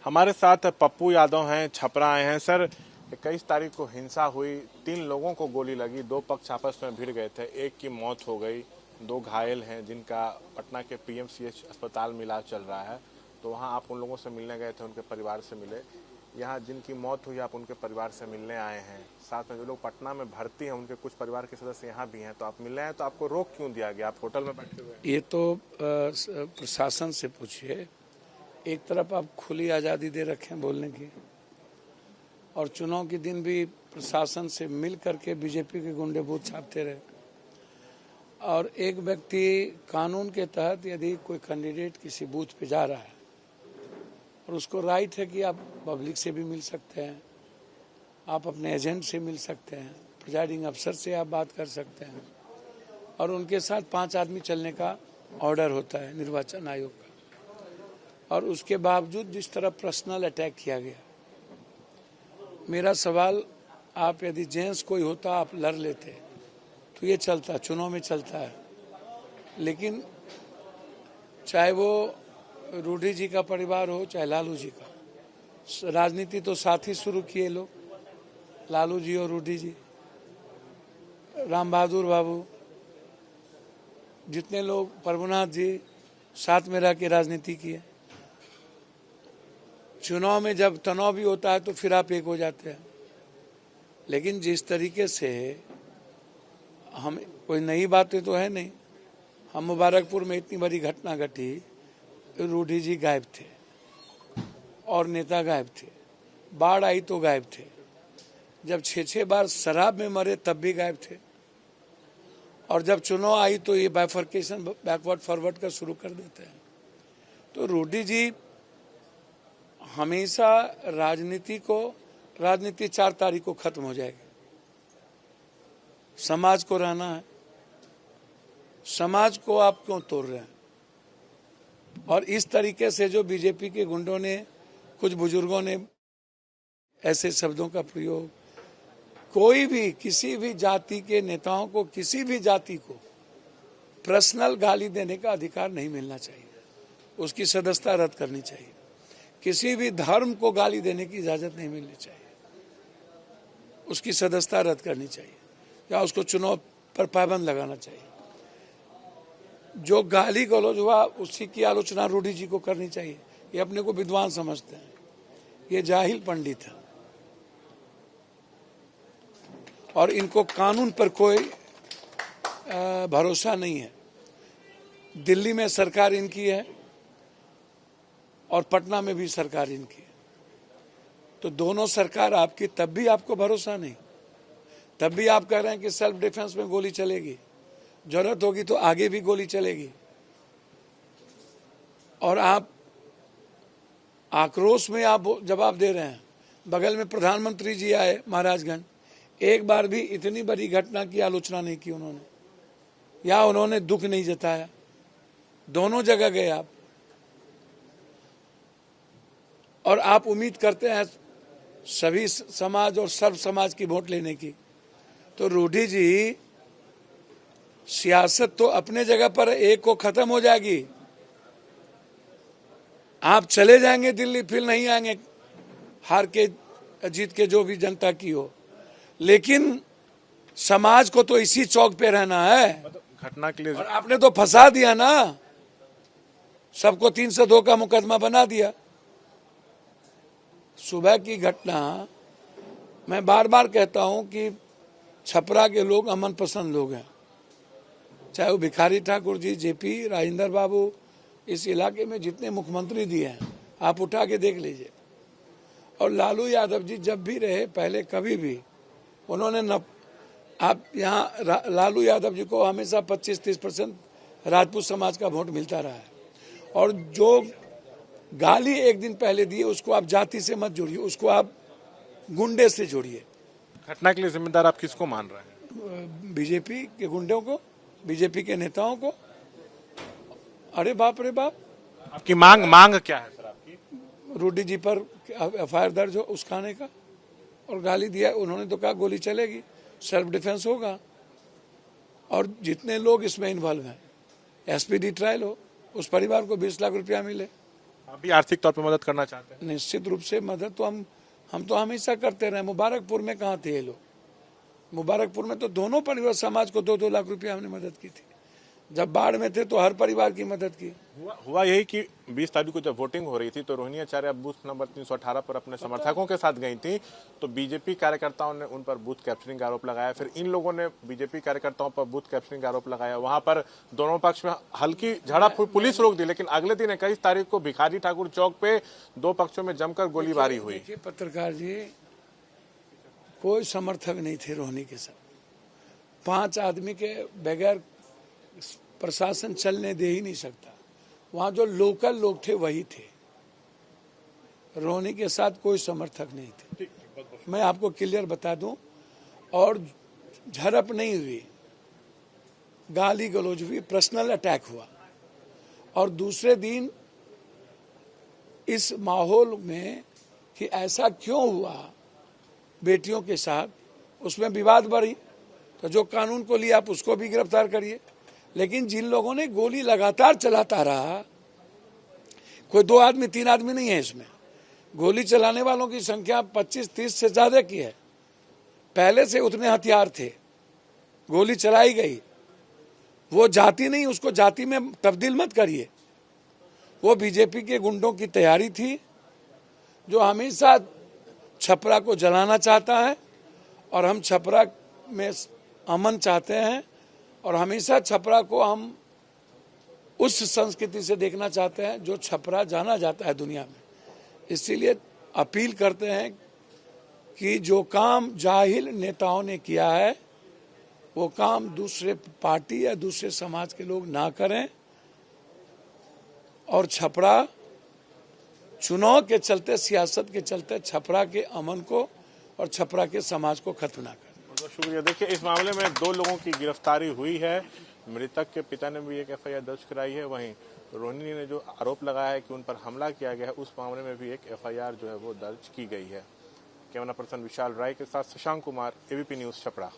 हमारे साथ पप्पू यादव हैं, छपरा आए हैं। सर, 21 तारीख को हिंसा हुई, 3 लोगों को गोली लगी, 2 पक्ष आपस में भिड़ गए थे, एक की मौत हो गई, 2 घायल हैं जिनका पटना के पीएमसीएच अस्पताल में इलाज चल रहा है। तो वहां आप उन लोगों से मिलने गए थे, उनके परिवार से मिले। यहाँ जिनकी मौत हुई आप उनके परिवार से मिलने आए हैं, साथ में जो लोग पटना में भर्ती हैं उनके कुछ परिवार के सदस्य यहाँ भी हैं। तो आप मिलने आए, तो आपको रोक क्यों दिया गया? आप होटल में बैठे हुए हैं। ये तो प्रशासन से पूछिए। एक तरफ आप खुली आज़ादी दे रखे हैं बोलने की, और चुनाव के दिन भी प्रशासन से मिल करके बीजेपी के गुंडे बूथ छापते रहे। और एक व्यक्ति कानून के तहत यदि कोई कैंडिडेट किसी बूथ पे जा रहा है और उसको राइट है कि आप पब्लिक से भी मिल सकते हैं, आप अपने एजेंट से मिल सकते हैं, प्रिजाइडिंग अफसर से आप बात कर सकते हैं, और उनके साथ 5 आदमी चलने का ऑर्डर होता है निर्वाचन आयोग का। और उसके बावजूद जिस तरह पर्सनल अटैक किया गया, मेरा सवाल, आप यदि जेंट्स कोई होता आप लड़ लेते तो ये चलता, चुनाव में चलता है। लेकिन चाहे वो रूडी जी का परिवार हो चाहे लालू जी का, राजनीति तो साथ ही शुरू किए लोग, लालू जी और रूडी जी, राम बहादुर बाबू, जितने लोग, प्रभुनाथ जी, साथ में रह के राजनीति किए। चुनाव में जब तनाव भी होता है तो फिर आप एक हो जाते हैं। लेकिन जिस तरीके से हम, कोई नई बातें तो है नहीं, हम मुबारकपुर में इतनी बड़ी घटना घटी, रूडी जी गायब थे और नेता गायब थे, बाढ़ आई तो गायब थे, जब 6-6 बार शराब में मरे तब भी गायब थे, और जब चुनाव आई तो ये बाइफर्केशन बैकवर्ड फॉरवर्ड का शुरू कर देते हैं। तो रूडी जी हमेशा राजनीति 4 तारीख को खत्म हो जाएगी। समाज को रहना है, समाज को आप क्यों तोड़ रहे हैं? और इस तरीके से जो बीजेपी के गुंडों ने, कुछ बुजुर्गों ने ऐसे शब्दों का प्रयोग, कोई भी किसी भी जाति के नेताओं को, किसी भी जाति को पर्सनल गाली देने का अधिकार नहीं मिलना चाहिए, उसकी सदस्यता रद्द करनी चाहिए। किसी भी धर्म को गाली देने की इजाजत नहीं मिलनी चाहिए, उसकी सदस्यता रद्द करनी चाहिए, या उसको चुनाव पर पाबंद लगाना चाहिए। जो गाली गलौज हुआ उसी की आलोचना रूडी जी को करनी चाहिए। ये अपने को विद्वान समझते हैं, ये जाहिल पंडित है, और इनको कानून पर कोई भरोसा नहीं है। दिल्ली में सरकार इनकी है और पटना में भी सरकार इनकी है, तो दोनों सरकार आपकी, तब भी आपको भरोसा नहीं, तब भी आप कह रहे हैं कि सेल्फ डिफेंस में गोली चलेगी, जरूरत होगी तो आगे भी गोली चलेगी। और आप आक्रोश में आप जवाब दे रहे हैं। बगल में प्रधानमंत्री जी आए महाराजगंज, एक बार भी इतनी बड़ी घटना की आलोचना नहीं की उन्होंने, या उन्होंने दुख नहीं जताया। दोनों जगह गए आप, और आप उम्मीद करते हैं सभी समाज और सर्व समाज की वोट लेने की। तो रूडी जी, सियासत तो अपने जगह पर एक को खत्म हो जाएगी, आप चले जाएंगे दिल्ली, फिर नहीं आएंगे, हार के जीत के जो भी जनता की हो, लेकिन समाज को तो इसी चौक पे रहना है। घटना के लिए और आपने तो फंसा दिया ना, सबको 302 का मुकदमा बना दिया। सुबह की घटना, मैं बार बार कहता हूं कि छपरा के लोग अमन पसंद लोग हैं, चाहे वो भिखारी ठाकुर जी, जेपी, राजेंद्र बाबू, इस इलाके में जितने मुख्यमंत्री दिए हैं आप उठा के देख लीजिए। और लालू यादव जी जब भी रहे, पहले कभी भी उन्होंने न, आप यहाँ लालू यादव जी को हमेशा 25-30% राजपूत समाज का वोट मिलता रहा है। और जो गाली एक दिन पहले दी, उसको आप जाति से मत जोड़िए, उसको आप गुंडे से जोड़िए। घटना के लिए जिम्मेदार आप किसको मान रहे हैं? बीजेपी के गुंडों को, बीजेपी के नेताओं को। अरे बाप रे बाप, आपकी मांग क्या है सर आपकी? रूडी जी पर FIR दर्ज हो उसकाने का, और गाली दिया। उन्होंने तो कहा गोली चलेगी, सेल्फ डिफेंस होगा, और जितने लोग इसमें इन्वॉल्व हैं, SPD ट्रायल हो, उस परिवार को 20 लाख रुपया मिले। आप भी आर्थिक तौर पर मदद करना चाहते हैं? निश्चित रूप से मदद तो हम तो हमेशा करते रहे। मुबारकपुर में कहाँ थे ये लोग? मुबारकपुर में तो दोनों परिवार समाज को 2-2 लाख रुपया हमने मदद की थी। जब बाढ़ में थे तो हर परिवार की मदद की। हुआ यही कि 20 तारीख को जब वोटिंग हो रही थी तो रोहिणी आचार्य बूथ नंबर 318 पर अपने समर्थकों के साथ गई थी, तो बीजेपी कार्यकर्ताओं ने उन पर बूथ कैप्चरिंग का आरोप लगाया। फिर इन लोगों ने बीजेपी कार्यकर्ताओं पर बूथ कैप्चरिंग का आरोप लगाया। वहां पर दोनों पक्ष में हल्की झड़प हुई, पुलिस रोक दी, लेकिन अगले दिन 21 तारीख को भिखारी ठाकुर चौक पे दो पक्षों में जमकर गोलीबारी हुई। देखिए पत्रकार जी, कोई समर्थक नहीं थे रोहिणी के साथ। 5 आदमी के बगैर प्रशासन चलने दे ही नहीं सकता। वहां जो लोकल लोग थे वही थे, रोहिणी के साथ कोई समर्थक नहीं थे। मैं आपको क्लियर बता दूं, और झड़प नहीं हुई, गाली गलौज हुई, पर्सनल अटैक हुआ। और दूसरे दिन इस माहौल में कि ऐसा क्यों हुआ बेटियों के साथ, उसमें विवाद बढ़ी। तो जो कानून को लिया आप उसको भी गिरफ्तार करिए। लेकिन जिन लोगों ने गोली लगातार चलाता रहा, कोई 2 आदमी 3 आदमी नहीं है इसमें, गोली चलाने वालों की संख्या 25-30 से ज्यादा की है। पहले से उतने हथियार थे, गोली चलाई गई। वो जाति नहीं, उसको जाति में तब्दील मत करिए। वो बीजेपी के गुंडों की तैयारी थी, जो हमेशा छपरा को जलाना चाहता है। और हम छपरा में अमन चाहते हैं, और हमेशा छपरा को हम उस संस्कृति से देखना चाहते हैं जो छपरा जाना जाता है दुनिया में। इसीलिए अपील करते हैं कि जो काम जाहिल नेताओं ने किया है, वो काम दूसरे पार्टी या दूसरे समाज के लोग ना करें। और छपरा चुनाव के चलते, सियासत के चलते छपरा के अमन को और छपरा के समाज को खत्म ना करें। बहुत शुक्रिया। देखिए, इस मामले में 2 लोगों की गिरफ्तारी हुई है। मृतक के पिता ने भी एक एफआईआर दर्ज कराई है। वहीं रोहिणी ने जो आरोप लगाया है कि उन पर हमला किया गया है, उस मामले में भी एक एफआईआर जो है वो दर्ज की गई है। कैमरा पर्सन विशाल राय के साथ शशांक कुमार, एबीपी न्यूज छपरा।